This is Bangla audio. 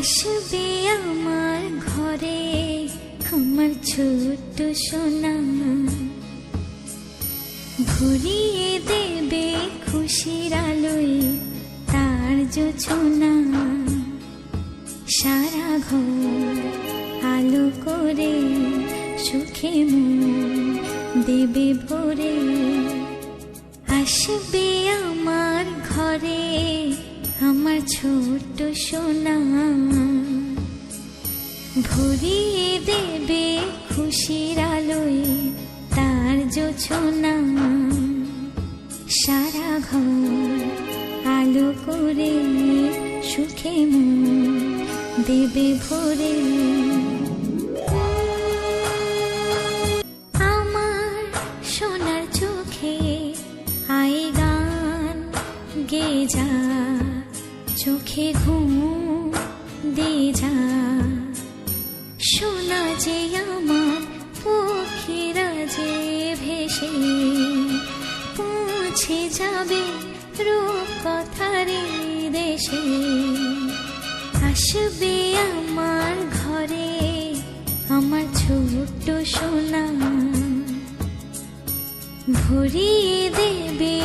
আসবে আমার ঘরে আমার ছোট্ট সোনা, ভরিয়ে দেবে খুশির আলোয় তার জোছনা। সারা ঘর আলো করে সুখে মন দেবে ভরে। আসবে আমার ঘরে আমার ছোট্ট সোনা, ভরিয়ে দেবে খুশির আলোয় তার জোছনা। সারা ঘর আলো করে সুখে মন দেবে ভরে। আমার সোনার চোখে আয় গান গে যা, চোখে ঘুম দে যা। সোনা যে আমার পক্ষীরা যে ভেসে পৌঁছে যাবে রূপকথারি দেশে। আসবে আমার ঘরে আমার ছোট্ট সোনা, ভরিয়ে দেবে